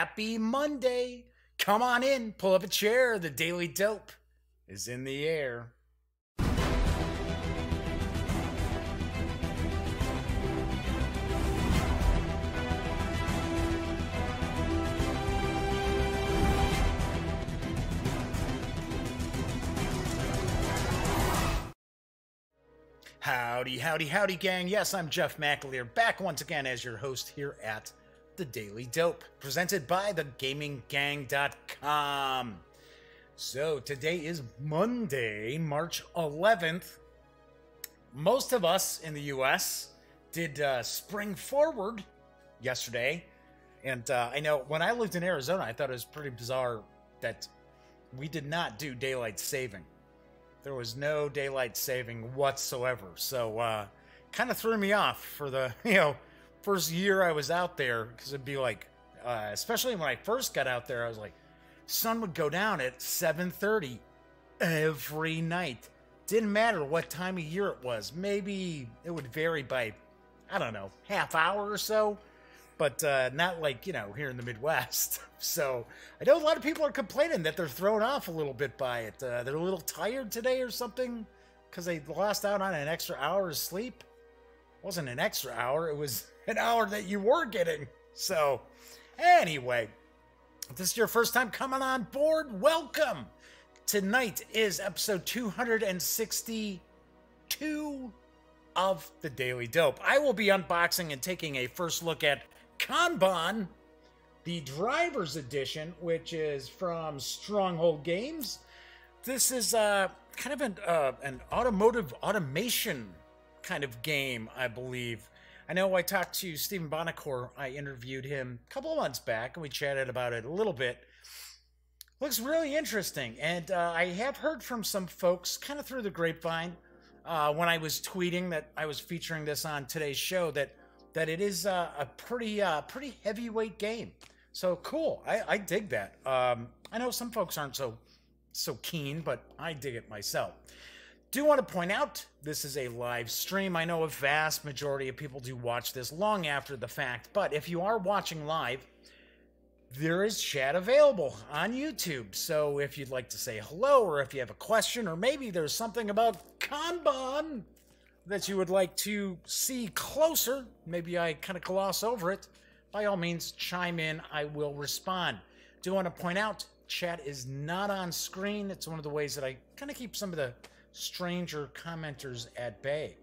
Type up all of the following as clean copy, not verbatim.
Happy Monday. Come on in, pull up a chair. The Daily Dope is in the air. Howdy, howdy, howdy, gang. Yes, I'm Jeff McAleer, back once again as your host here at The Daily Dope, presented by thegaminggang.com. So, today is Monday, March 11th. Most of us in the U.S. did spring forward yesterday. And I know when I lived in Arizona, I thought it was pretty bizarre that we did not do daylight saving. There was no daylight saving whatsoever. So, kind of threw me off for the, first year I was out there. Because it'd be like, especially when I first got out there, I was like, sun would go down at 7:30 every night. Didn't matter what time of year it was. Maybe it would vary by, I don't know, half hour or so. But not like, here in the Midwest. So I know a lot of people are complaining that they're thrown off a little bit by it. They're a little tired today or something because they lost out on an extra hour of sleep. It wasn't an extra hour. It was an hour that you were getting. So anyway, if this is your first time coming on board, welcome. Tonight is episode 262 of The Daily Dope. I will be unboxing and taking a first look at Kanban, the driver's edition, which is from Stronghold Games. This is kind of an automotive automation kind of game, I believe. I know I talked to Stephen Bonacore. I interviewed him a couple of months back, and we chatted about it a little bit. Looks really interesting, and I have heard from some folks kind of through the grapevine when I was tweeting that I was featuring this on today's show that it is a pretty heavyweight game. So cool. I dig that. I know some folks aren't so keen, but I dig it myself. Do want to point out this is a live stream. I know a vast majority of people do watch this long after the fact, but if you are watching live, there is chat available on YouTube. So if you'd like to say hello, or if you have a question, or maybe there's something about Kanban that you would like to see closer, maybe I kind of gloss over it, by all means, chime in. I will respond. Do want to point out, chat is not on screen. It's one of the ways that I kind of keep some of the stranger commenters at bay.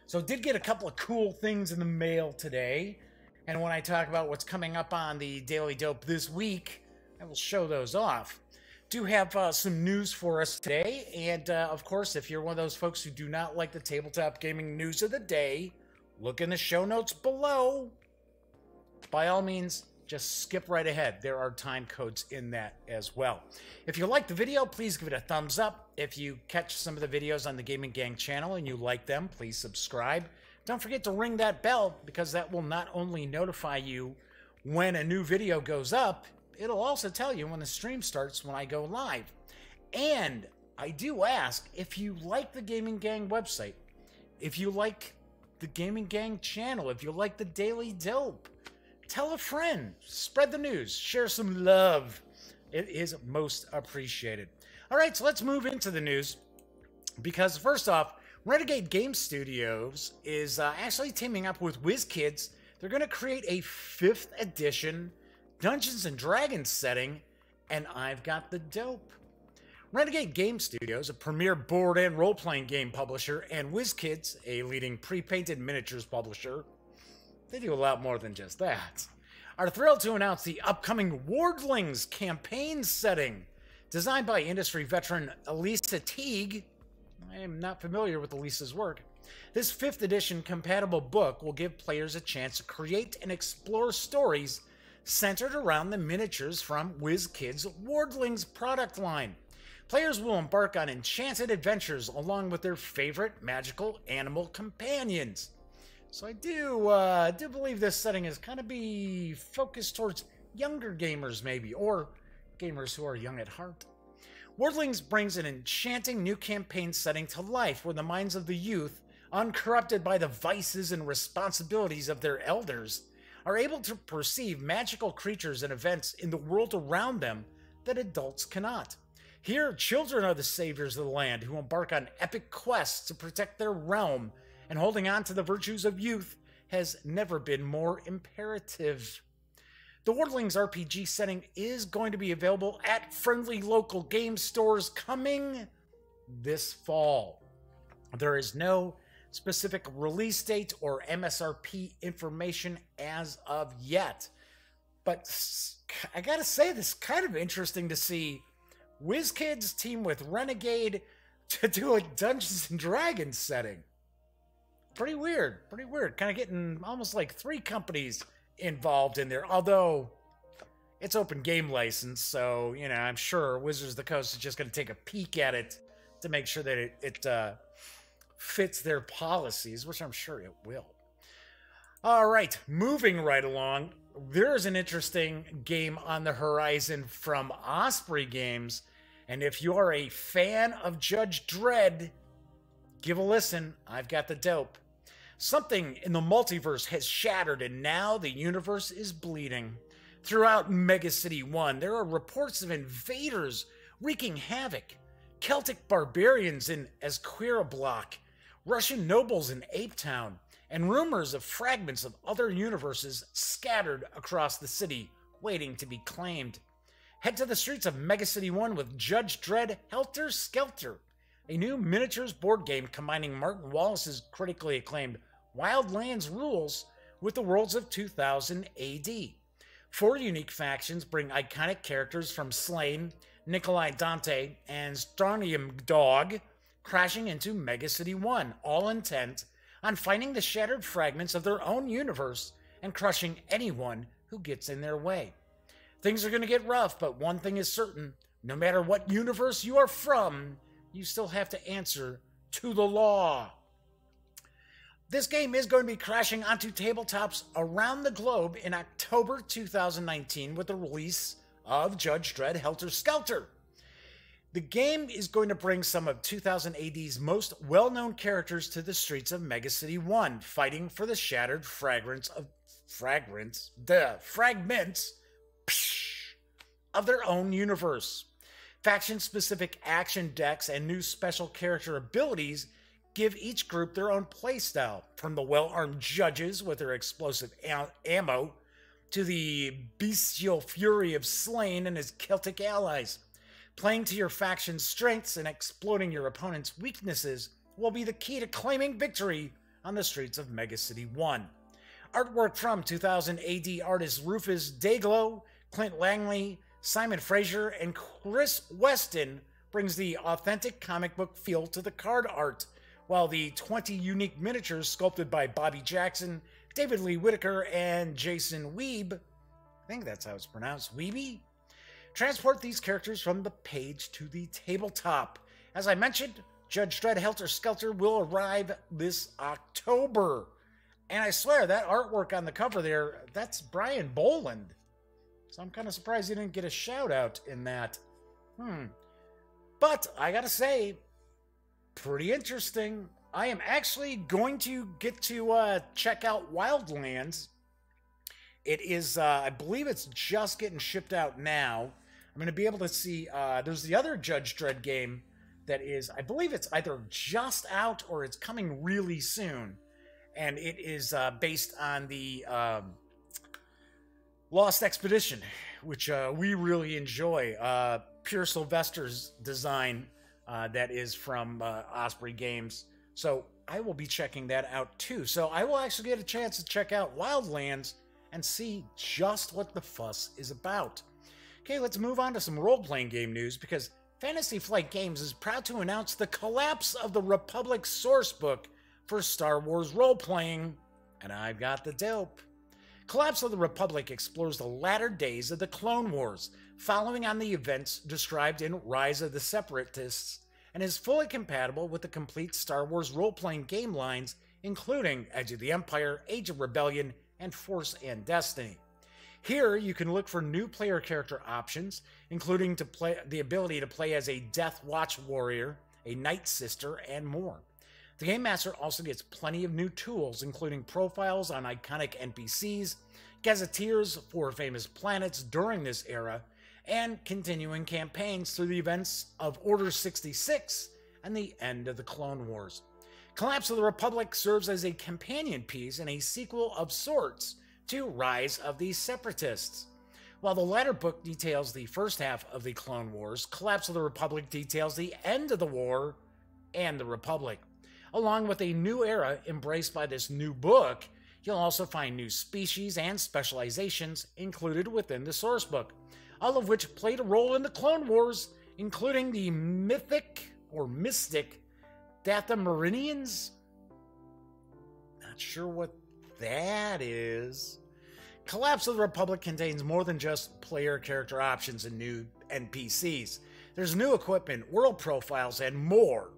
So did get a couple of cool things in the mail today. And when I talk about what's coming up on the Daily Dope this week, I will show those off. Do have some news for us today, and of course, if you're one of those folks who do not like the tabletop gaming news of the day, look in the show notes below. By all means, just skip right ahead. There are time codes in that as well. If you like the video, please give it a thumbs up. If you catch some of the videos on the Gaming Gang channel and you like them, please subscribe. Don't forget to ring that bell, because that will not only notify you when a new video goes up, it'll also tell you when the stream starts when I go live. And I do ask, if you like the Gaming Gang website, if you like the Gaming Gang channel, if you like the Daily Dope, tell a friend, spread the news, share some love. It is most appreciated. All right, so let's move into the news, because first off, Renegade Game Studios is actually teaming up with WizKids. They're going to create a 5th edition Dungeons & Dragons setting, and I've got the dope. Renegade Game Studios, a premier board and role-playing game publisher, and WizKids, a leading pre-painted miniatures publisher, they do a lot more than just that, are thrilled to announce the upcoming Wardlings campaign setting. Designed by industry veteran Elisa Teague, I am not familiar with Elisa's work. This 5th edition compatible book will give players a chance to create and explore stories centered around the miniatures from WizKids' Wardlings product line. Players will embark on enchanted adventures along with their favorite magical animal companions. So I do believe this setting is kind of be focused towards younger gamers maybe, or gamers who are young at heart. Wardlings brings an enchanting new campaign setting to life where the minds of the youth, uncorrupted by the vices and responsibilities of their elders, are able to perceive magical creatures and events in the world around them that adults cannot. Here, children are the saviors of the land who embark on epic quests to protect their realm, and holding on to the virtues of youth has never been more imperative. The Wordlings RPG setting is going to be available at friendly local game stores coming this fall. There is no specific release date or MSRP information as of yet. But I gotta say, this is kind of interesting to see WizKids team with Renegade to do a Dungeons & Dragons setting. Pretty weird. Kind of getting almost like 3 companies involved in there. Although, it's open game license, so, you know, I'm sure Wizards of the Coast is just going to take a peek at it to make sure that it fits their policies, which I'm sure it will. All right, moving right along, there is an interesting game on the horizon from Osprey Games, and if you are a fan of Judge Dredd, give a listen. I've got the dope. Something in the multiverse has shattered, and now the universe is bleeding. Throughout Mega City 1, there are reports of invaders wreaking havoc, Celtic barbarians in Esquirablock, Russian nobles in Ape Town, and rumors of fragments of other universes scattered across the city, waiting to be claimed. Head to the streets of Mega City 1 with Judge Dredd Helter Skelter, a new miniatures board game combining Martin Wallace's critically acclaimed Wildlands rules with the worlds of 2000 AD. 4 unique factions bring iconic characters from Slain, Nikolai Dante, and Strontium Dog crashing into Mega City 1, all intent on finding the shattered fragments of their own universe and crushing anyone who gets in their way. Things are going to get rough, but one thing is certain: no matter what universe you are from, you still have to answer to the law. This game is going to be crashing onto tabletops around the globe in October 2019 with the release of Judge Dredd Helter Skelter. The game is going to bring some of 2000 AD's most well-known characters to the streets of Mega City 1, fighting for the shattered fragments of their own universe. Faction-specific action decks and new special character abilities give each group their own playstyle, from the well-armed judges with their explosive ammo to the bestial fury of Slain and his Celtic allies. Playing to your faction's strengths and exploiting your opponent's weaknesses will be the key to claiming victory on the streets of Mega City 1. Artwork from 2000 AD artists Rufus Dayglow, Clint Langley, Simon Fraser, and Chris Weston brings the authentic comic book feel to the card art, while the 20 unique miniatures sculpted by Bobby Jackson, David Lee Whitaker, and Jason Weeb, I think that's how it's pronounced, Weeby, transport these characters from the page to the tabletop. As I mentioned, Judge Dredd Helter Skelter will arrive this October. And I swear, that artwork on the cover there, that's Brian Boland. So I'm kind of surprised he didn't get a shout out in that. But I gotta say, pretty interesting. I am actually going to get to check out Wildlands. It is, I believe it's just getting shipped out now. I'm going to be able to see, there's the other Judge Dredd game that is, I believe it's either just out or it's coming really soon. And it is based on the Lost Expedition, which we really enjoy. Pure Sylvester's design that is from Osprey Games. So I will be checking that out too. So I will actually get a chance to check out Wildlands and see just what the fuss is about. Okay, let's move on to some role-playing game news, because Fantasy Flight Games is proud to announce the collapse of the Republic sourcebook for Star Wars role-playing, and I've got the dope. Collapse of the Republic explores the latter days of the Clone Wars, following on the events described in Rise of the Separatists, and is fully compatible with the complete Star Wars role-playing game lines, including Edge of the Empire, Age of Rebellion, and Force and Destiny. Here, you can look for new player character options, including the ability to play as a Death Watch warrior, a Night Sister, and more. The Game Master also gets plenty of new tools, including profiles on iconic NPCs, gazetteers for famous planets during this era, and continuing campaigns through the events of Order 66 and the end of the Clone Wars. Collapse of the Republic serves as a companion piece and a sequel of sorts to Rise of the Separatists. While the latter book details the first half of the Clone Wars, Collapse of the Republic details the end of the war and the Republic. Along with a new era embraced by this new book, you'll also find new species and specializations included within the source book, all of which played a role in the Clone Wars, including the mystic Dathomirians? Not sure what that is. Collapse of the Republic contains more than just player character options and new NPCs. There's new equipment, world profiles, and more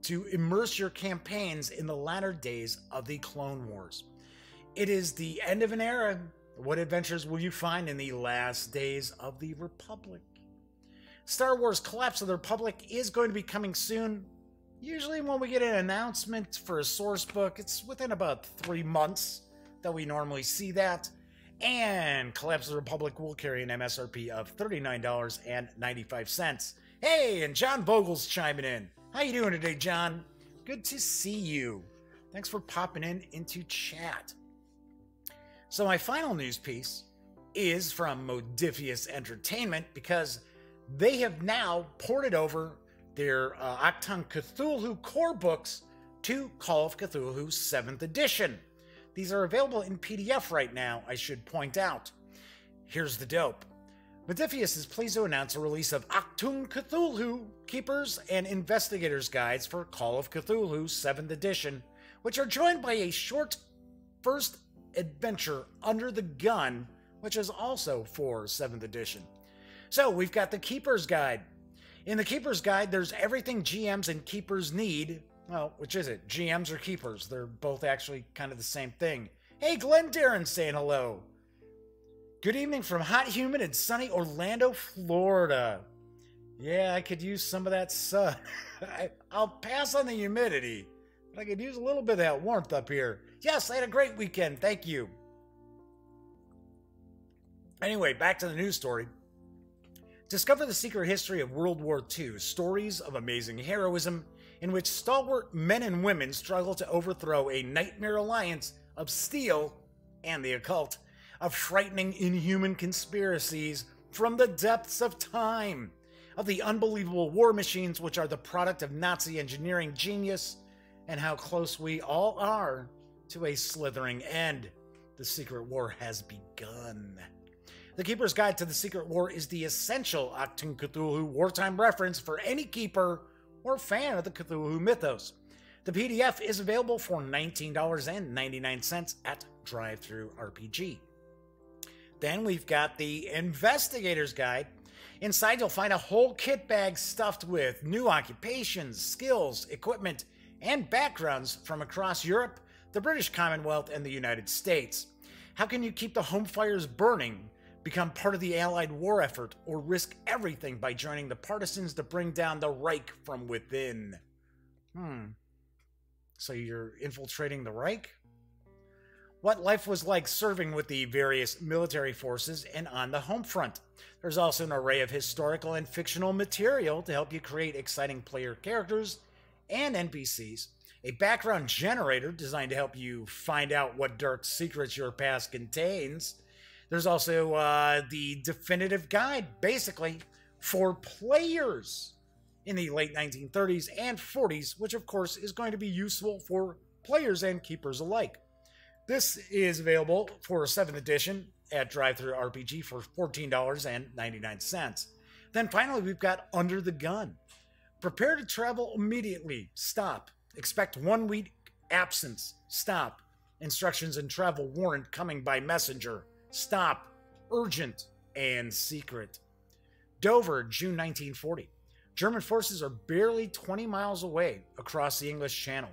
to immerse your campaigns in the latter days of the Clone Wars. It is the end of an era. What adventures will you find in the last days of the Republic? Star Wars Collapse of the Republic is going to be coming soon. Usually when we get an announcement for a source book, it's within about 3 months that we normally see that. And Collapse of the Republic will carry an MSRP of $39.95. Hey, and John Vogel's chiming in. How you doing today, John? Good to see you. Thanks for popping into chat. So my final news piece is from Modiphius Entertainment, because they have now ported over their Achtung Cthulhu core books to Call of Cthulhu 7th edition. These are available in PDF right now, I should point out. Here's the dope. Modiphius is pleased to announce a release of Achtung Cthulhu Keepers and Investigators Guides for Call of Cthulhu 7th edition, which are joined by a short first adventure, Under the Gun, which is also for 7th edition. So we've got the Keeper's Guide. In the Keeper's Guide, there's everything GMs and Keepers need. Well, which is it? GMs or Keepers? They're both actually kind of the same thing. Hey, Glenn Darren saying hello. Good evening from hot, humid, and sunny Orlando, Florida. Yeah, I could use some of that sun. I'll pass on the humidity, but I could use a little bit of that warmth up here. Yes, I had a great weekend. Thank you. Anyway, back to the news story. Discover the secret history of World War II, stories of amazing heroism in which stalwart men and women struggle to overthrow a nightmare alliance of steel and the occult, of frightening inhuman conspiracies from the depths of time, of the unbelievable war machines which are the product of Nazi engineering genius, and how close we all are to a slithering end. The secret war has begun. The Keeper's Guide to the Secret War is the essential Achtung Cthulhu wartime reference for any keeper or fan of the Cthulhu mythos. The PDF is available for $19.99 at DriveThruRPG. Then we've got the Investigator's Guide. Inside you'll find a whole kit bag stuffed with new occupations, skills, equipment, and backgrounds from across Europe, the British Commonwealth, and the United States. How can you keep the home fires burning, become part of the Allied war effort, or risk everything by joining the partisans to bring down the Reich from within? So you're infiltrating the Reich? What life was like serving with the various military forces and on the home front. There's also an array of historical and fictional material to help you create exciting player characters and NPCs, a background generator designed to help you find out what dark secrets your past contains. There's also the definitive guide, basically, for players in the late 1930s and 40s, which of course is going to be useful for players and keepers alike. This is available for 7th edition at DriveThruRPG for $14.99. Then finally, we've got Under the Gun. Prepare to travel immediately. Stop. Expect 1 week absence. Stop. Instructions and travel warrant coming by messenger. Stop. Urgent and secret. Dover, June 1940. German forces are barely 20 miles away across the English Channel.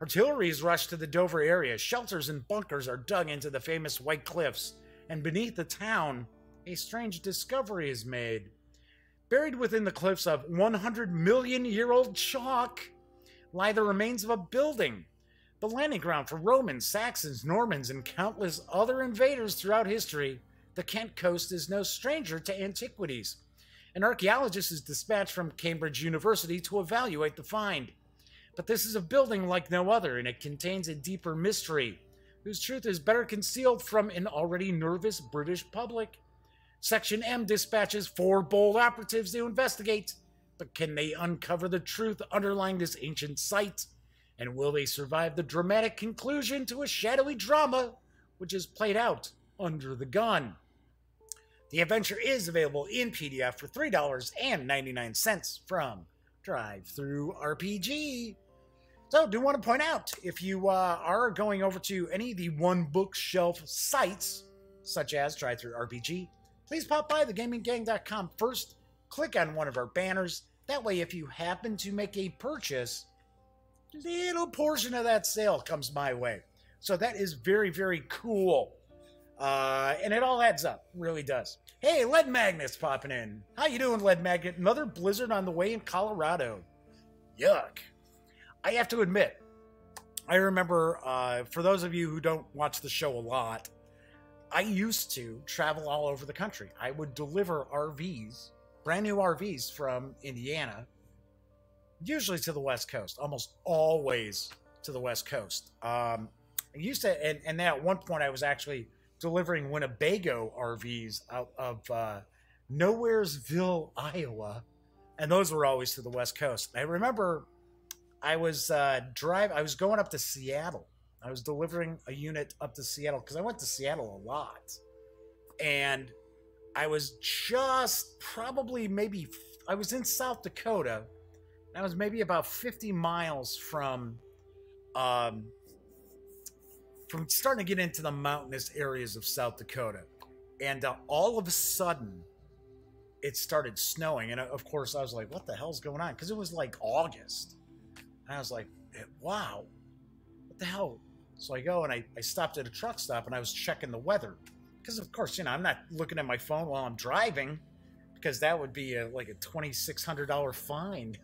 Artillery is rushed to the Dover area. Shelters and bunkers are dug into the famous White Cliffs, and beneath the town, a strange discovery is made. Buried within the cliffs of 100-million-year-old chalk lie the remains of a building. The landing ground for Romans, Saxons, Normans, and countless other invaders throughout history, the Kent coast is no stranger to antiquities. An archaeologist is dispatched from Cambridge University to evaluate the find. But this is a building like no other, and it contains a deeper mystery, whose truth is better concealed from an already nervous British public. Section M dispatches 4 bold operatives to investigate, but can they uncover the truth underlying this ancient site? And will they survive the dramatic conclusion to a shadowy drama which is played out under the gun? The adventure is available in PDF for $3.99 from Drive-Thru RPG. So, do want to point out, if you are going over to any of the One Bookshelf sites, such as Drive-Thru RPG, please pop by thegaminggang.com first, click on one of our banners. That way, if you happen to make a purchase, a little portion of that sale comes my way. So that is very, very cool. And it all adds up, really does. Hey, Lead Magnet's popping in. How you doing, Lead Magnet? Another blizzard on the way in Colorado. Yuck. I have to admit, I remember, for those of you who don't watch the show a lot, I used to travel all over the country. I would deliver RVs, brand new RVs from Indiana, usually to the West Coast, almost always to the West Coast. I used to, and then at one point I was actually delivering Winnebago RVs out of Nowheresville, Iowa, and those were always to the West Coast. I remember I was going up to Seattle. I was delivering a unit up to Seattle because I went to Seattle a lot, and I was just probably I was in South Dakota. I was maybe about 50 miles from starting to get into the mountainous areas of South Dakota. And all of a sudden, it started snowing. And of course, I was like, what the hell's going on? Because it was like August. And I was like, wow, what the hell? So I go and I stopped at a truck stop and I was checking the weather. Because of course, I'm not looking at my phone while I'm driving, because that would be like a $2,600 fine.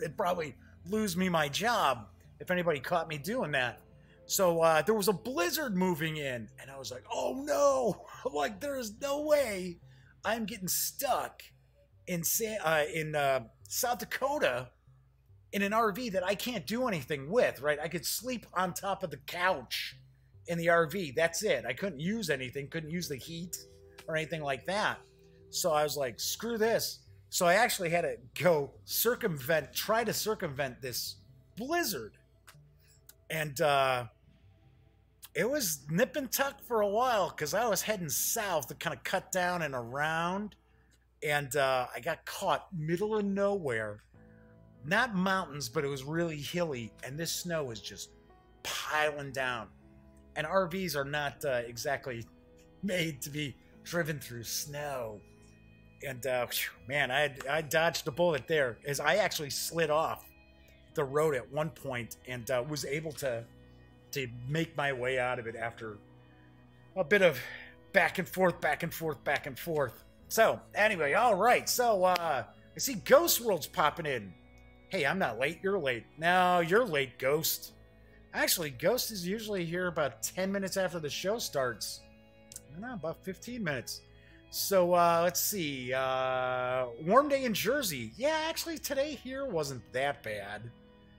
It'd probably lose me my job if anybody caught me doing that. So there was a blizzard moving in, and I was like, oh no, like there's no way I'm getting stuck in South Dakota in an RV that I can't do anything with, right? I could sleep on top of the couch in the RV. That's it. I couldn't use anything, couldn't use the heat or anything like that. So I was like, screw this. So I actually had to go try to circumvent this blizzard. And it was nip and tuck for a while because I was heading south to kind of cut down and around. And I got caught middle of nowhere. Not mountains, but it was really hilly. And this snow was just piling down. And RVs are not exactly made to be driven through snow. And man, I dodged a bullet there, as I actually slid off the road at one point and was able to make my way out of it after a bit of back and forth. So anyway, all right. So I see Ghost World's popping in. Hey, I'm not late. You're late. No, you're late, Ghost. Actually, Ghost is usually here about 10 minutes after the show starts. I don't know, about 15 minutes. So, let's see. Warm day in Jersey. Yeah, actually, today here wasn't that bad.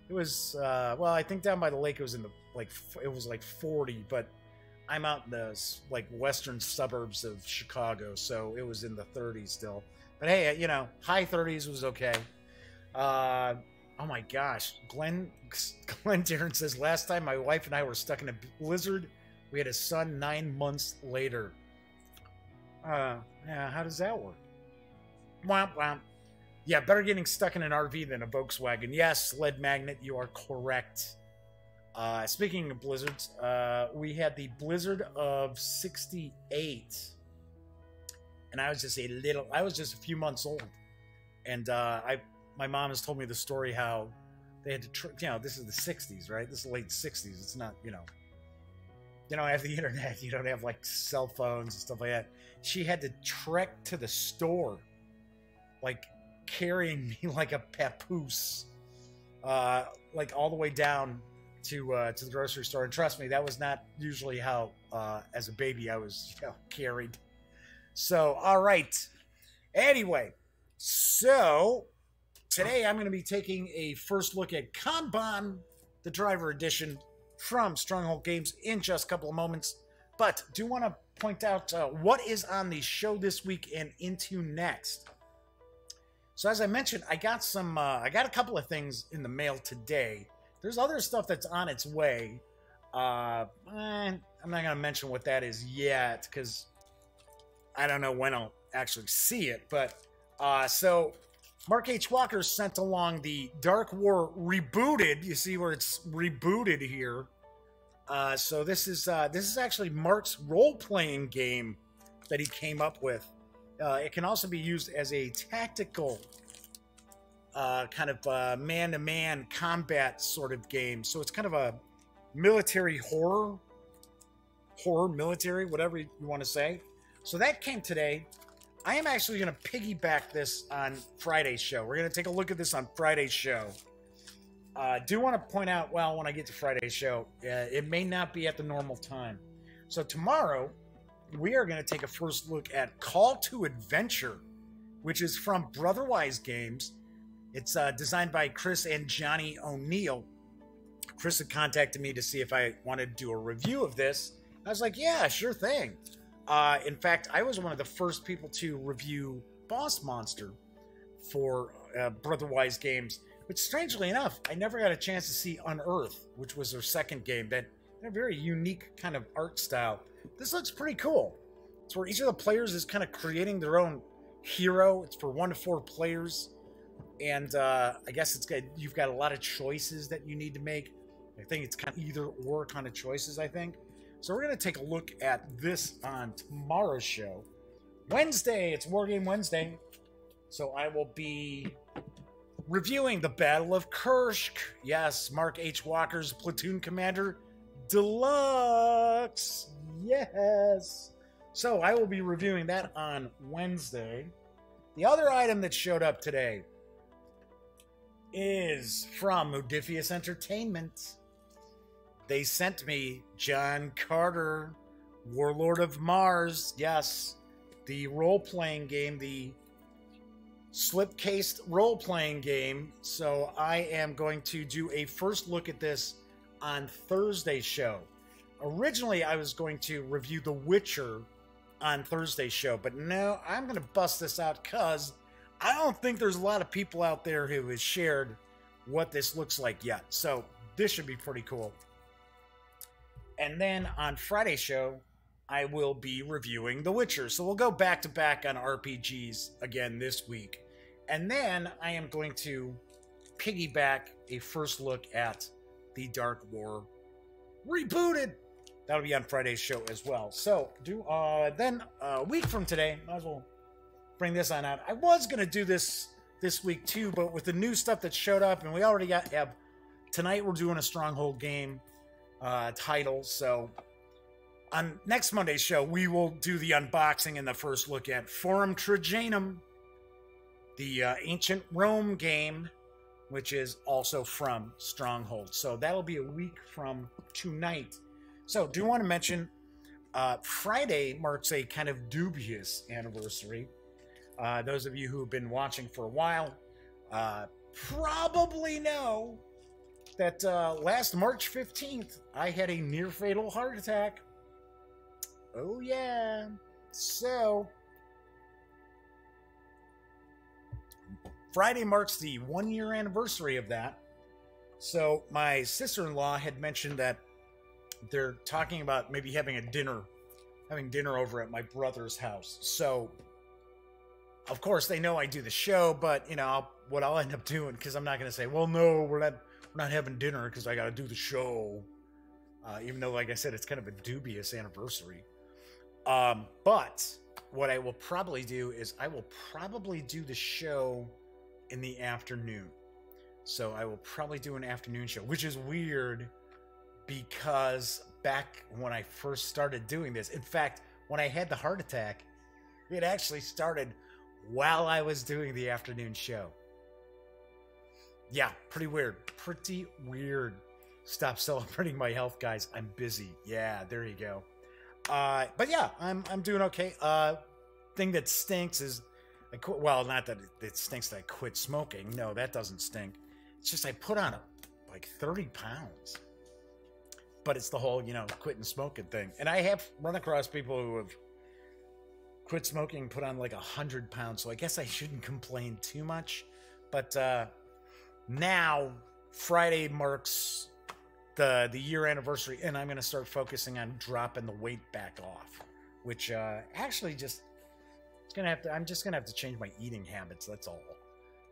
It was, well, I think down by the lake it was it was like 40, but I'm out in the, like, western suburbs of Chicago, so it was in the 30s still. But hey, high 30s was okay. Oh my gosh. Glenn Darren says, last time my wife and I were stuck in a blizzard, we had a son 9 months later. Yeah, how does that work? Womp womp. Yeah, better getting stuck in an RV than a Volkswagen. Yes, Lead Magnet, you are correct. Speaking of blizzards, we had the blizzard of '68, and I was just a few months old, and my mom has told me the story how they had to, this is the '60s, right? This is late '60s. It's not, you don't have the internet, you don't have like cell phones and stuff like that. She had to trek to the store, like carrying me like a papoose, like all the way down to the grocery store. And trust me, that was not usually how, as a baby, I was carried. So, all right. Anyway, so today I'm going to be taking a first look at Kanban, the driver edition from Stronghold Games, in just a couple of moments. But do want to point out what is on the show this week and into next. So as I mentioned, I got a couple of things in the mail today. There's other stuff that's on its way. I'm not going to mention what that is yet because I don't know when I'll actually see it. But so Mark H. Walker sent along the Dark War Rebooted. You see where it's rebooted here. So this is actually Mark's role-playing game that he came up with. It can also be used as a tactical kind of man-to-man combat sort of game. So it's kind of a military horror military, whatever you want to say. So that came today. I am actually going to piggyback this on Friday's show. We're going to take a look at this on Friday's show. Do want to point out, well, when I get to Friday's show, it may not be at the normal time. So tomorrow, we are going to take a first look at Call to Adventure, which is from Brotherwise Games. It's designed by Chris and Johnny O'Neill. Chris had contacted me to see if I wanted to do a review of this. I was like, yeah, sure thing. In fact, I was one of the first people to review Boss Monster for Brotherwise Games. But strangely enough, I never got a chance to see Unearth, which was their second game. That had a very unique kind of art style. This looks pretty cool. It's where each of the players is kind of creating their own hero. It's for 1 to 4 players. And I guess you've got a lot of choices that you need to make. I think it's kind of either or kind of choices, I think. So we're going to take a look at this on tomorrow's show. Wednesday, it's Wargame Wednesday. So I will be reviewing the Battle of Kursk. Yes, Mark H. Walker's Platoon Commander Deluxe. Yes. So I will be reviewing that on Wednesday. The other item that showed up today is from Modiphius Entertainment. They sent me John Carter, Warlord of Mars. Yes, the role-playing game, the slipcased role-playing game. So I am going to do a first look at this on Thursday's show. Originally, I was going to review The Witcher on Thursday's show, but no, I'm going to bust this out because I don't think there's a lot of people out there who has shared what this looks like yet. So this should be pretty cool. And then on Friday's show, I will be reviewing The Witcher. So we'll go back to back on RPGs again this week. And then I am going to piggyback a first look at the Dark War Rebooted. That'll be on Friday's show as well. So then a week from today, might as well bring this on out. I was going to do this week too, but with the new stuff that showed up, and we already have tonight, we're doing a Stronghold game title. So on next Monday's show, we will do the unboxing and the first look at Forum Trajanum, the ancient Rome game, which is also from Stronghold. So that'll be a week from tonight. So do want to mention Friday marks a kind of dubious anniversary. Those of you who have been watching for a while probably know that last March 15th, I had a near-fatal heart attack. Oh, yeah. So Friday marks the 1-year anniversary of that. So my sister-in-law had mentioned that they're talking about maybe having dinner over at my brother's house. So of course they know I do the show, but you know what I'll end up doing, because I'm not going to say, well, no, we're not having dinner because I got to do the show. Even though, like I said, it's kind of a dubious anniversary. But what I will probably do is I will probably do the show in the afternoon. So I will probably do an afternoon show, which is weird because back when I first started doing this, in fact, when I had the heart attack, it actually started while I was doing the afternoon show. Yeah, pretty weird. Pretty weird. Stop celebrating my health, guys. I'm busy. Yeah, there you go. But yeah, I'm doing okay. Thing that stinks is I quit. Well, not that it stinks that I quit smoking. No, that doesn't stink. It's just I put on like 30 pounds. But it's the whole, quitting smoking thing. And I have run across people who have quit smoking, put on like 100 pounds. So I guess I shouldn't complain too much. But now Friday marks the year anniversary, and I'm going to start focusing on dropping the weight back off, which actually just I'm just going to have to change my eating habits. That's all.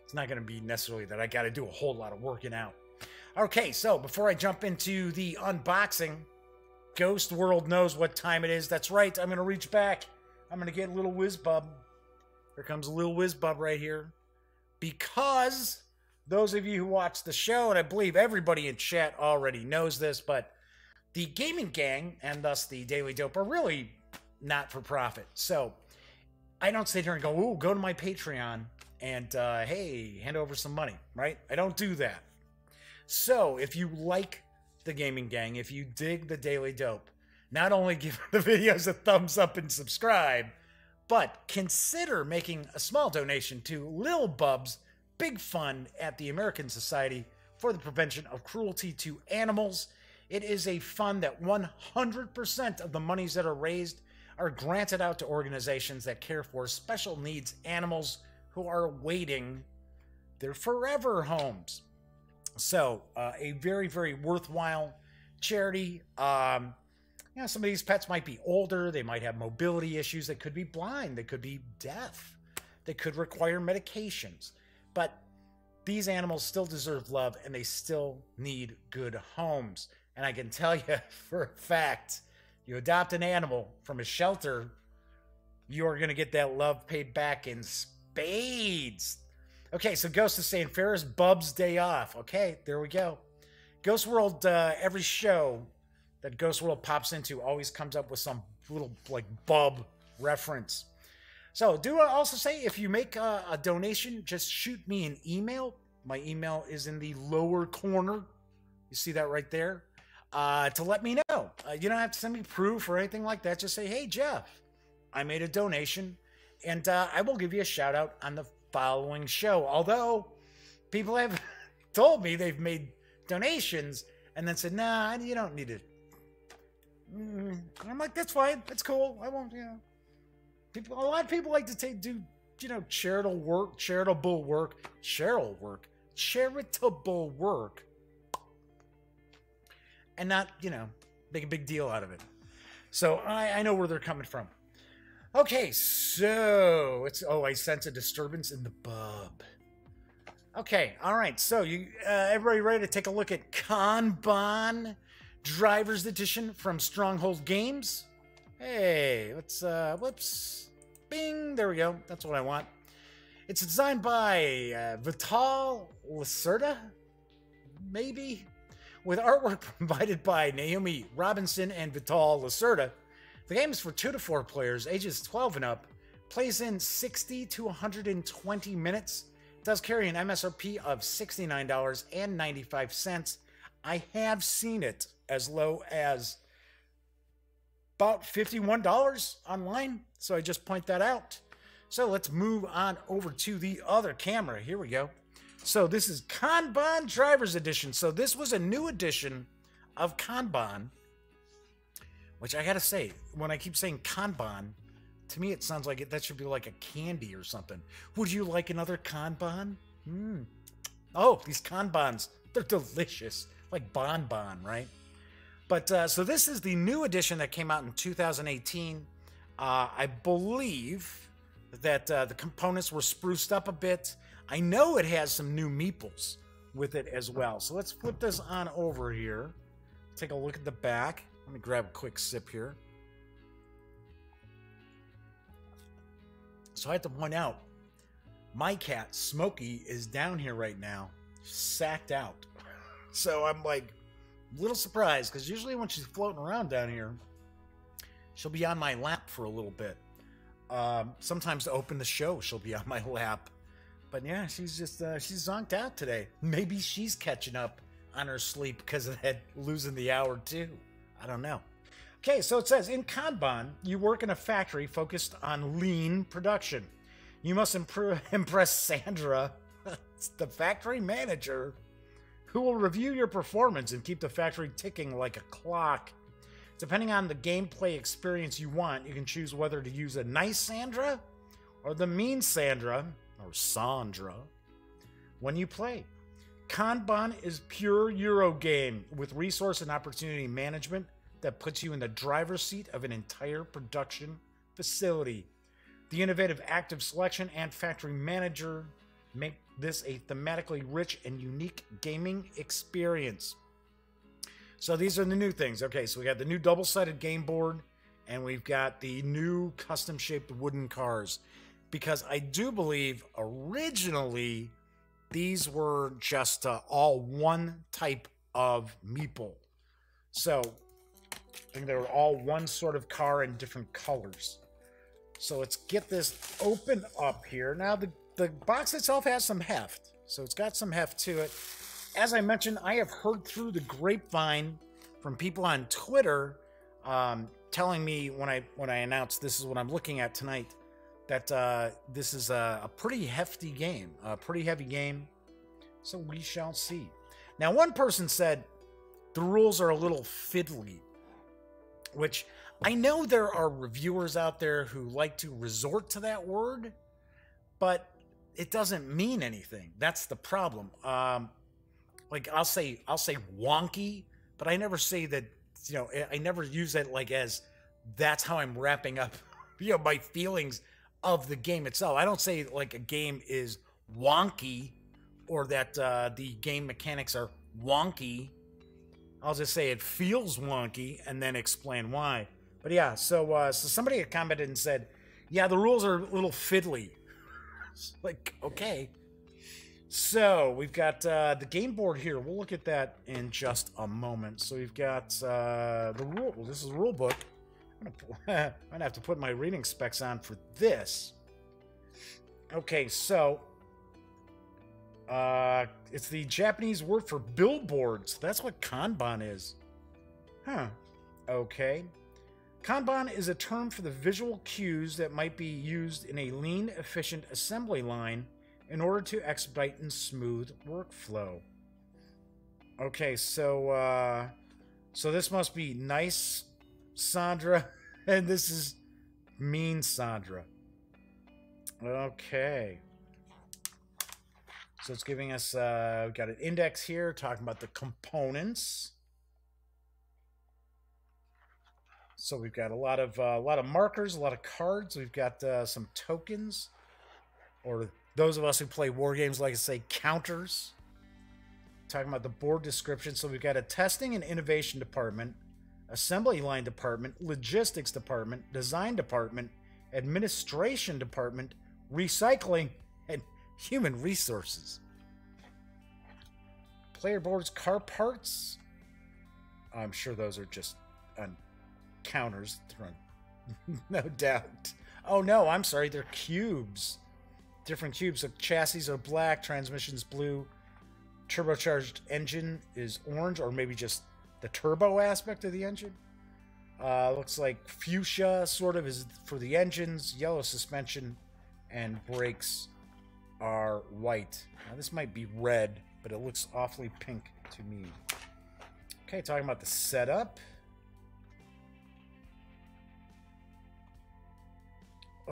It's not going to be necessarily that I got to do a whole lot of working out. Okay, so before I jump into the unboxing, Ghost World knows what time it is. That's right. I'm going to reach back. I'm going to get a little whiz bub. Here comes a little whiz bub right here. Because those of you who watch the show, and I believe everybody in chat already knows this, but the Gaming Gang, and thus the Daily Dope, are really not for profit. So I don't sit here and go, ooh, go to my Patreon and, hey, hand over some money, right? I don't do that. So if you like the Gaming Gang, if you dig the Daily Dope, not only give the videos a thumbs up and subscribe, but consider making a small donation to Lil Bub's Big Fund at the American Society for the Prevention of Cruelty to Animals. It is a fund that 100% of the monies that are raised are granted out to organizations that care for special needs animals who are awaiting their forever homes. So, a very, very worthwhile charity. Some of these pets might be older. They might have mobility issues. They could be blind. They could be deaf. They could require medications. But these animals still deserve love, and they still need good homes. And I can tell you for a fact, you adopt an animal from a shelter, you are going to get that love paid back in spades. Okay, so Ghost is saying Ferris Bub's day off. Okay, there we go. Ghost World, every show that Ghost World pops into always comes up with some little like bub reference. So do I also say if you make a donation, just shoot me an email. My email is in the lower corner. You see that right there? To let me know. You don't have to send me proof or anything like that. Just say, hey, Jeff, I made a donation, and I will give you a shout out on the following show. Although people have told me they've made donations and then said, nah, you don't need it. I'm like, that's fine. That's cool. I won't, a lot of people like to do charitable work, and not, make a big deal out of it. So I know where they're coming from. Okay, so I sense a disturbance in the bub. Okay, all right. So everybody ready to take a look at Kanban Drivers Edition from Stronghold Games? Hey, let's whoops, bing. There we go. That's what I want. It's designed by Vital Lacerda, maybe, with artwork provided by Naomi Robinson and Vital Lacerda. The game is for 2 to 4 players, ages 12 and up, plays in 60 to 120 minutes. It does carry an MSRP of $69.95. I have seen it as low as about $51 online, so I just point that out. So let's move on over to the other camera. Here we go. So this is Kanban Drivers Edition. So this was a new edition of Kanban, which I gotta say, when I keep saying Kanban, to me it sounds like that should be like a candy or something. Would you like another Kanban? Oh, these Kanbans, they're delicious. Like bonbon, right? But so this is the new edition that came out in 2018. I believe that the components were spruced up a bit. I know it has some new meeples with it as well. So let's flip this on over here. Take a look at the back. Let me grab a quick sip here. So I have to point out, my cat, Smokey, is down here right now, sacked out. So I'm like a little surprised, because usually when she's floating around down here, she'll be on my lap for a little bit. Sometimes to open the show, she'll be on my lap. But yeah, she's just, she's zonked out today. Maybe she's catching up on her sleep because of that losing the hour too. I don't know. Okay, so it says, in Kanban, you work in a factory focused on lean production. You must impress Sandra, the factory manager, who will review your performance and keep the factory ticking like a clock. Depending on the gameplay experience you want, you can choose whether to use a nice Sandra or the mean Sandra, or Sandra, when you play. Kanban is pure Euro game with resource and opportunity management that puts you in the driver's seat of an entire production facility. The innovative active selection and factory manager make this a thematically rich and unique gaming experience. So these are the new things. Okay, so we got the new double-sided game board, and we've got the new custom-shaped wooden cars. Because I do believe originally these were just all one type of meeple. So I think they were all one sort of car in different colors. So let's get this open up here. Now the box itself has some heft. So it's got some heft to it. As I mentioned, I have heard through the grapevine from people on Twitter telling me when I announced this is what I'm looking at tonight, that this is a pretty hefty game, a pretty heavy game. So we shall see. Now, one person said the rules are a little fiddly, which I know there are reviewers out there who like to resort to that word, but it doesn't mean anything. That's the problem. Like I'll say wonky, but I never say that, you know, I never use that like as that's how I'm wrapping up, you know, my feelings of the game itself. I don't say like a game is wonky or that the game mechanics are wonky. I'll just say it feels wonky and then explain why. But yeah, so somebody had commented and said, yeah, the rules are a little fiddly. Like, okay. So we've got the game board here. We'll look at that in just a moment. So we've got the rule. Well, this is the rule book. I'm gonna have to put my reading specs on for this. Okay, so it's the Japanese word for billboards. That's what Kanban is. Huh. Okay. Kanban is a term for the visual cues that might be used in a lean, efficient assembly line in order to expedite and smooth workflow. Okay, so this must be nice Sandra, and this is mean Sandra. Okay. So it's giving us, we've got an index here talking about the components. So we've got a lot of markers, a lot of cards. We've got some tokens, or those of us who play war games like to say counters. Talking about the board description. So we've got a testing and innovation department, assembly line department, logistics department, design department, administration department, recycling, and human resources. Player boards, car parts. I'm sure those are just on counters. No doubt. Oh no, I'm sorry, they're cubes. Different cubes. So chassis are black, transmission's blue, turbocharged engine is orange, or maybe just the turbo aspect of the engine. Looks like fuchsia sort of is for the engines, yellow suspension, and brakes are white. Now this might be red, but it looks awfully pink to me. Okay, talking about the setup.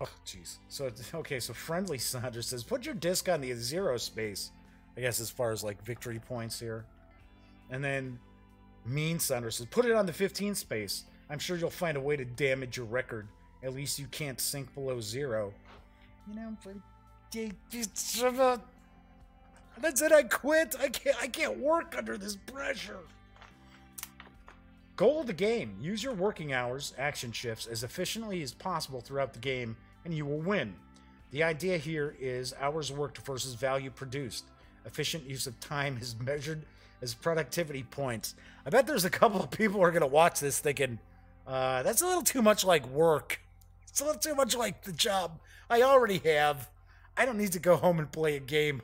Oh, jeez. So, okay, so Friendly Sandra says, put your disc on the 0 space. I guess as far as, like, victory points here. And then Mean Sandra says, put it on the 15 space. I'm sure you'll find a way to damage your record. At least you can't sink below 0. You know, that's it, I quit. I can't work under this pressure. Goal of the game. Use your working hours, action shifts, as efficiently as possible throughout the game, and you will win. The idea here is hours worked versus value produced. Efficient use of time is measured as productivity points. I bet there's a couple of people who are going to watch this thinking, that's a little too much like work. It's a little too much like the job I already have. I don't need to go home and play a game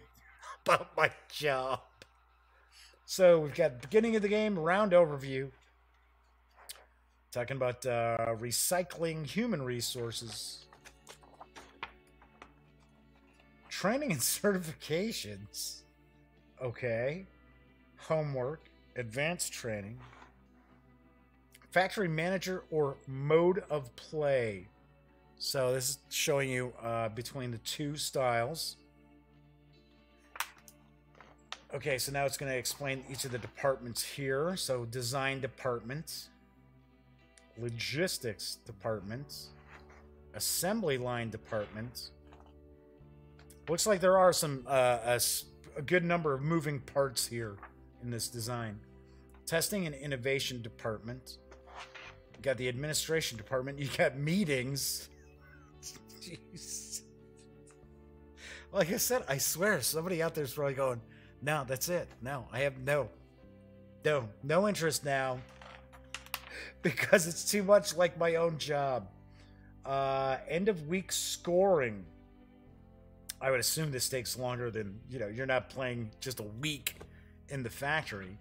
about my job. So we've got beginning of the game, round overview. Talking about recycling human resources. Training and certifications. Okay. Homework. Advanced training. Factory manager or mode of play. So this is showing you between the two styles. Okay, so now it's going to explain each of the departments here. So design department. Logistics department. Assembly line department. Looks like there are some a good number of moving parts here in this design. Testing and innovation department. You got the administration department. You got meetings. Jeez. Like I said, I swear somebody out there is probably going, no, that's it. No, I have no interest now because it's too much like my own job. End of week scoring. I would assume this takes longer than, you're not playing just a week in the factory.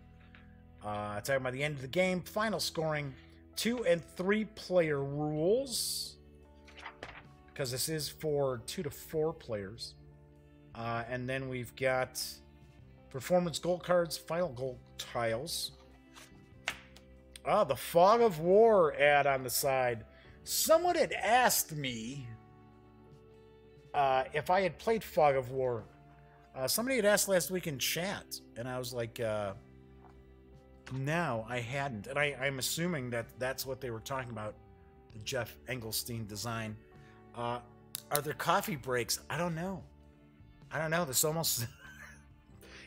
Talking about the end of the game, final scoring, 2 and 3 player rules, because this is for 2 to 4 players. And then we've got performance goal cards, final goal tiles. The Fog of War ad on the side. Someone had asked me if I had played Fog of War. Somebody had asked last week in chat, and I was like, no, I hadn't. And I'm assuming that that's what they were talking about, the Jeff Engelstein design. Are there coffee breaks? I don't know. This almost...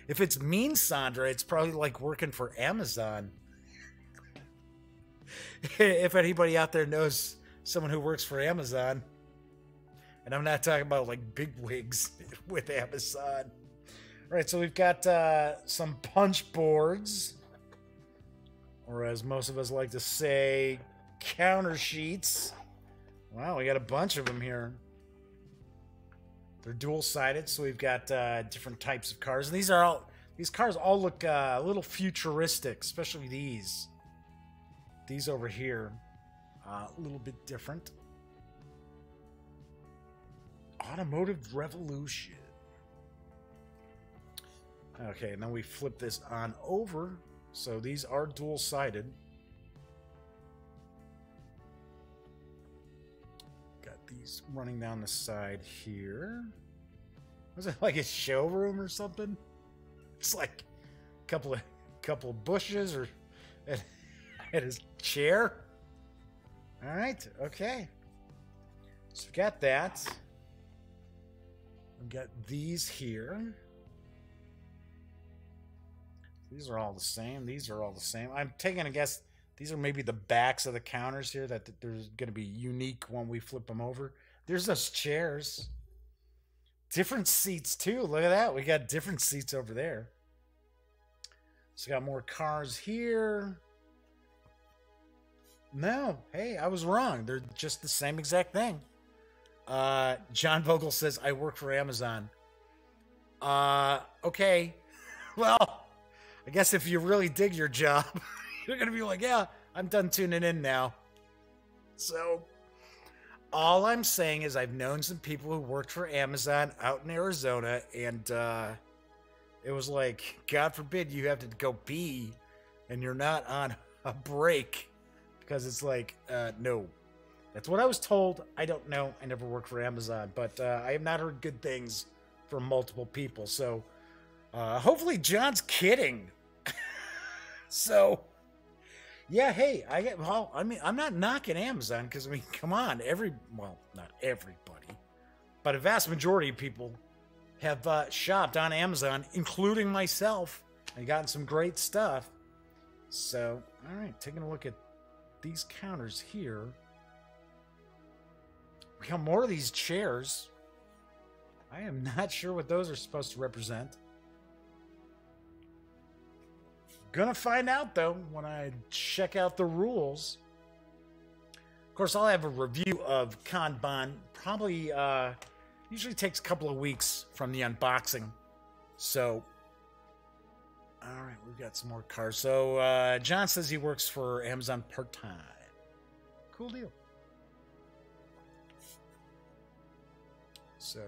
If it's mean Sandra, it's probably like working for Amazon. If anybody out there knows someone who works for Amazon, and I'm not talking about like big wigs with Amazon. All right, so we've got some punch boards, or as most of us like to say, counter sheets. Wow, we got a bunch of them here. They're dual-sided, so we've got different types of cars. And these cars all look a little futuristic, especially these. These over here, a little bit different. Automotive Revolution. Okay, and then we flip this on over. So these are dual-sided. Got these running down the side here. Was it like a showroom or something? It's like a couple of bushes or and his chair. All right, okay. So we got that. We've got these here. These are all the same. These are all the same. I'm taking a guess. These are maybe the backs of the counters here that there's going to be unique when we flip them over. There's those chairs. Different seats, too. Look at that. We got different seats over there. So we got more cars here. No. Hey, I was wrong. They're just the same exact thing. John Vogel says, I work for Amazon. Okay. Well, I guess if you really dig your job, you're going to be like, yeah, I'm done tuning in now. So, all I'm saying is I've known some people who worked for Amazon out in Arizona, and it was like, God forbid you have to go pee, and you're not on a break, because it's like, no. That's what I was told. I don't know. I never worked for Amazon, but I have not heard good things from multiple people, so... hopefully John's kidding. So, yeah, hey, I'm not knocking Amazon because, come on, not everybody, but a vast majority of people have shopped on Amazon, including myself, and gotten some great stuff. So, all right, taking a look at these counters here. We got more of these chairs. I am not sure what those are supposed to represent. Gonna find out, though, when I check out the rules. Of course, I'll have a review of Kanban. Probably, usually takes a couple of weeks from the unboxing. So, All right, we've got some more cars. So John says he works for Amazon part-time. Cool deal. So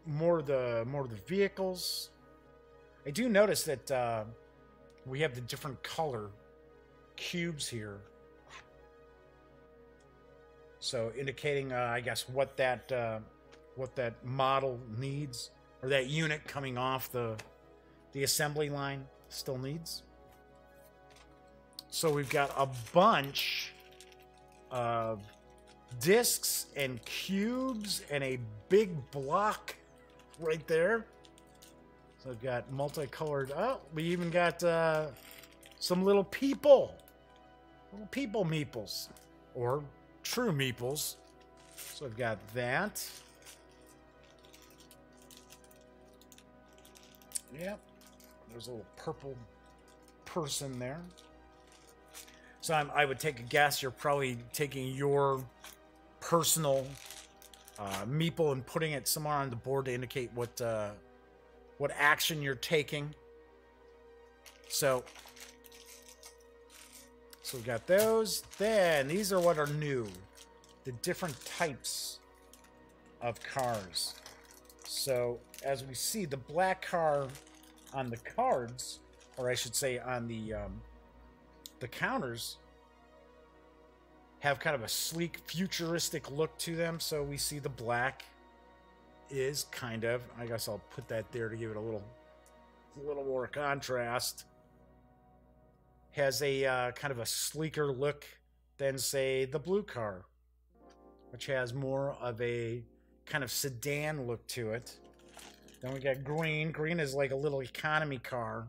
more of the vehicles. I do notice that we have the different color cubes here. So indicating, I guess, what that model needs, or that unit coming off the assembly line still needs. So we've got a bunch of discs and cubes and a big block right there. So I've got multicolored. Oh, we even got some little people meeples, or true meeples. So I've got that. Yep, there's a little purple person there. So I would take a guess you're probably taking your personal meeple and putting it somewhere on the board to indicate what action you're taking. So we've got those. Then these are what are new, the different types of cars. So as we see, the black car on the cards, or I should say on the counters, have kind of a sleek, futuristic look to them. So we see the black is kind of, I guess I'll put that there to give it a little more contrast. Has a kind of a sleeker look than, say, the blue car, which has more of a kind of sedan look to it. Then we got green. Green is like a little economy car.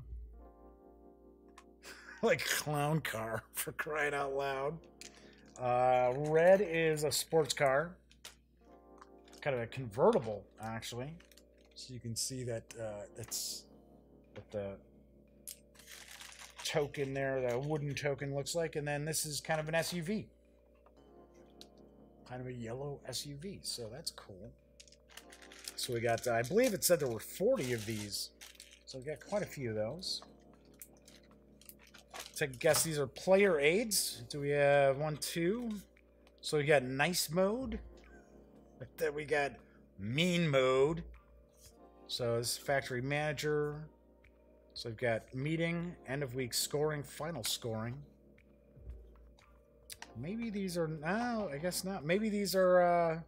Like clown car, for crying out loud. Red is a sports car. Kind of a convertible, actually. So you can see that it's what the token there, the wooden token, looks like. And then this is kind of an SUV. Kind of a yellow SUV. So that's cool. So we got, I believe it said there were 40 of these. So we got quite a few of those. Take a guess, these are player aids. Do we have 1, 2? So we got nice mode. Then we got mean mode. So this is factory manager. So we've got meeting, end of week scoring, final scoring. Maybe these are, no, I guess not. Maybe these are,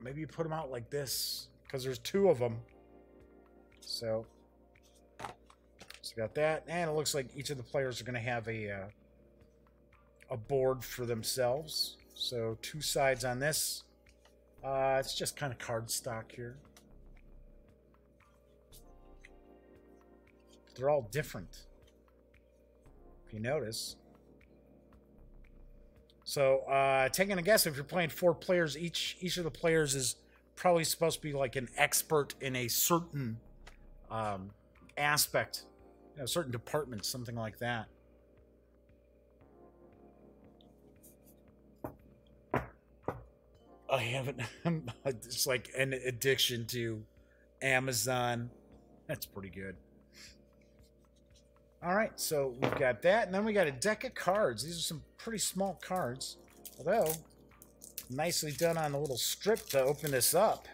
maybe you put them out like this, because there's 2 of them. So got that, and it looks like each of the players are going to have a board for themselves. So 2 sides on this. It's just kind of card stock here. They're all different, if you notice. So taking a guess, if you're playing 4 players, each of the players is probably supposed to be like an expert in a certain aspect. A certain department, something like that. I haven't. It's like an addiction to Amazon. That's pretty good. All right, so we've got that, and then we got a deck of cards. These are some pretty small cards, although nicely done on the little strip to open this up.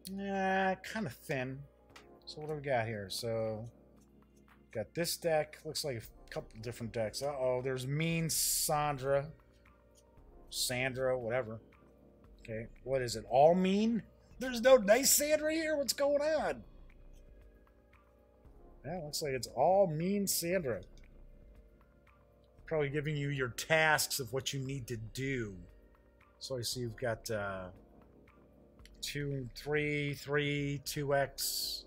Kind of thin. So what do we got here? So got this deck. Looks like a couple different decks. Uh-oh, there's Mean Sandra, whatever. Okay, what is it? All mean? There's no nice Sandra here? What's going on? Yeah, looks like it's all Mean Sandra. Probably giving you your tasks of what you need to do. So I see you've got 2, 3, 3, 2x.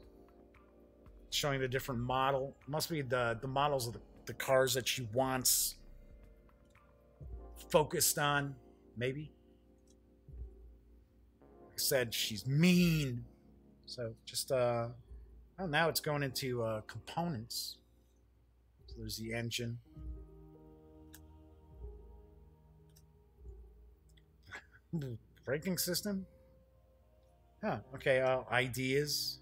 Showing the different model. Must be the models of the cars that she wants focused on, maybe. Like I said, she's mean. So just oh, now it's going into components. So there's the engine. Braking system? Huh, okay, ideas.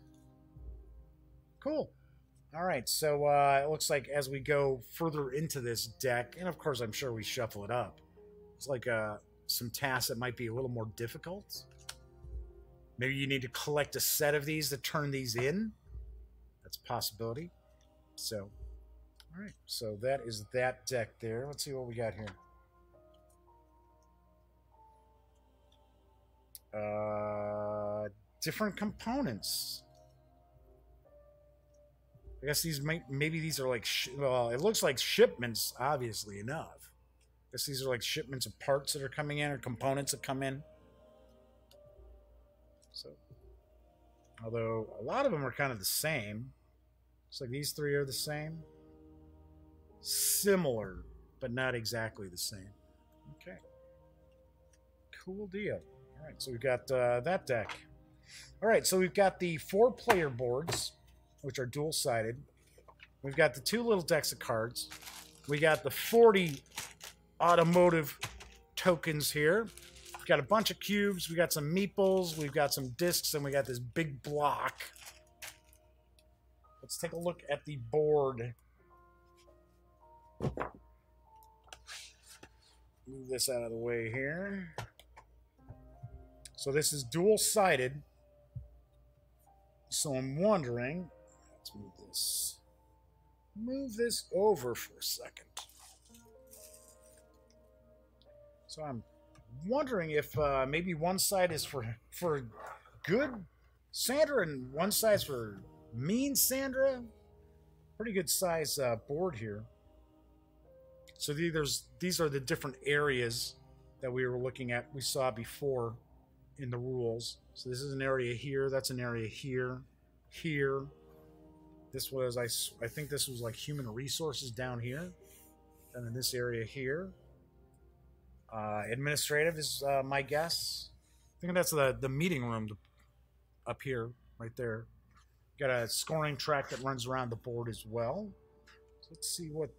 Cool. All right, so it looks like as we go further into this deck, and of course I'm sure we shuffle it up, it's like some tasks that might be a little more difficult. Maybe you need to collect a set of these to turn these in. That's a possibility. So, all right, so that is that deck there. Let's see what we got here. Different components. I guess these maybe these are like well, it looks like shipments, obviously enough. I guess these are like shipments of parts that are coming in or components that come in. So, although a lot of them are kind of the same. It's like these three are the same. Similar, but not exactly the same. Okay. Cool deal. All right, so we've got that deck. All right, so we've got the 4-player boards, which are dual-sided. We've got the 2 little decks of cards. We got the 40 Automotive tokens here. We've got a bunch of cubes. We got some meeples. We've got some discs, and we got this big block. Let's take a look at the board. Move this out of the way here. So this is dual-sided. So I'm wondering, let's move this over for a second. So I'm wondering if maybe one side is for good Sandra and one side's for mean Sandra. Pretty good size board here. So these are the different areas that we were looking at. We saw before in the rules. So this is an area here. That's an area here. Here. This was, I think this was like human resources down here. And in this area here. Administrative is my guess. I think that's the meeting room up here, right there. Got a scoring track that runs around the board as well. So let's see what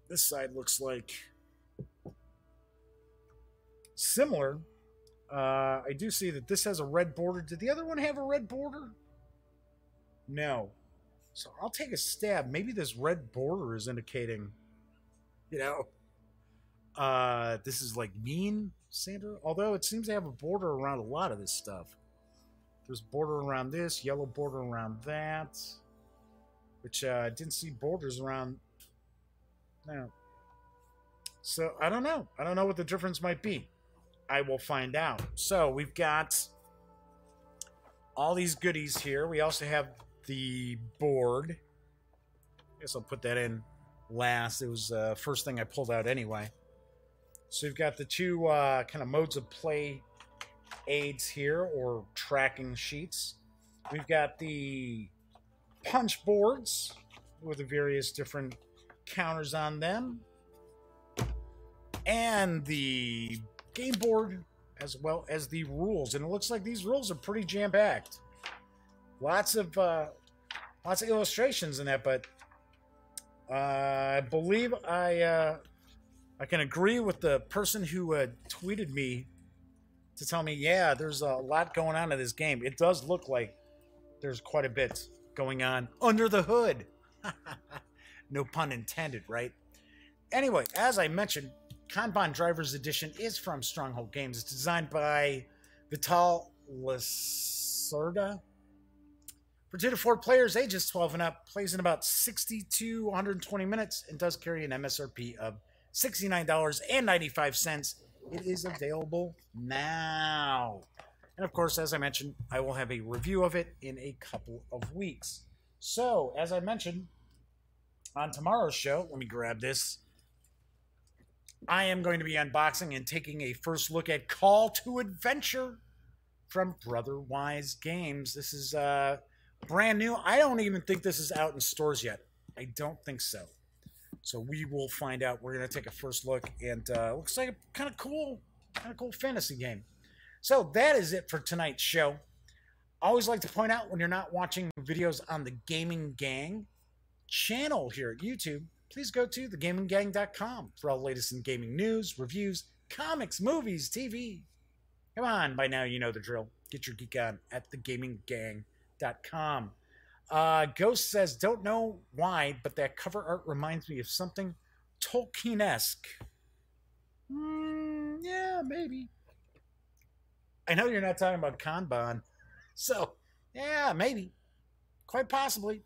this side looks like. Similar. I do see that this has a red border. Did the other one have a red border? No. So I'll take a stab. Maybe this red border is indicating, you know, this is like mean Sandra. Although it seems to have a border around a lot of this stuff. There's border around this, yellow border around that, which I didn't see borders around. No. So I don't know. I don't know what the difference might be. I will find out. So we've got all these goodies here. We also have the board. I guess I'll put that in last. It was the first thing I pulled out anyway. So we've got the 2 kind of modes of play aids here, or tracking sheets. We've got the punch boards with the various different counters on them. And the game board, as well as the rules. And it looks like these rules are pretty jam-packed. Lots of illustrations in that, but I believe I can agree with the person who tweeted me to tell me, yeah, there's a lot going on in this game. It does look like there's quite a bit going on under the hood. No pun intended, right? Anyway, as I mentioned, Kanban Drivers Edition is from Stronghold Games. It's designed by Vital Lacerda. For 2 to 4 players, ages 12 and up, plays in about 60 to 120 minutes, and does carry an MSRP of $69.95. It is available now. And of course, as I mentioned, I will have a review of it in a couple of weeks. So, as I mentioned, on tomorrow's show, let me grab this. I am going to be unboxing and taking a first look at Call to Adventure from Brotherwise Games. This is brand new. I don't even think this is out in stores yet. I don't think so. So we will find out. We're going to take a first look, and looks like a kind of cool fantasy game. So that is it for tonight's show. I always like to point out, when you're not watching videos on the Gaming Gang channel here at YouTube, please go to thegaminggang.com for all the latest in gaming news, reviews, comics, movies, TV. Come on, by now you know the drill. Get your geek on at thegaminggang.com. Ghost says, don't know why, but that cover art reminds me of something Tolkien-esque. Yeah, maybe. I know you're not talking about Kanban. So, yeah, maybe. Quite possibly.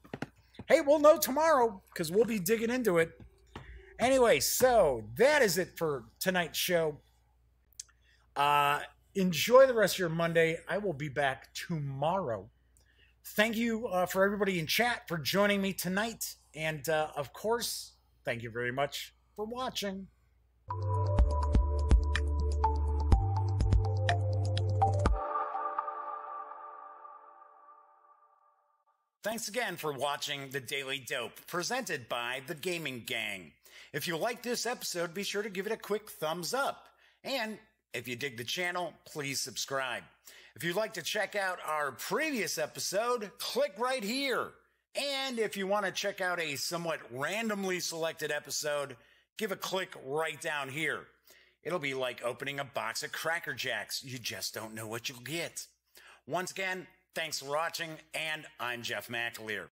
Hey, we'll know tomorrow because we'll be digging into it. Anyway, so that is it for tonight's show. Enjoy the rest of your Monday. I will be back tomorrow. Thank you for everybody in chat for joining me tonight. And of course, thank you very much for watching. Thanks again for watching The Daily Dope, presented by The Gaming Gang. If you like this episode, be sure to give it a quick thumbs up. And if you dig the channel, please subscribe. If you'd like to check out our previous episode, click right here. And if you want to check out a somewhat randomly selected episode, give a click right down here. It'll be like opening a box of Cracker Jacks. You just don't know what you'll get. Once again, thanks for watching, and I'm Jeff McAleer.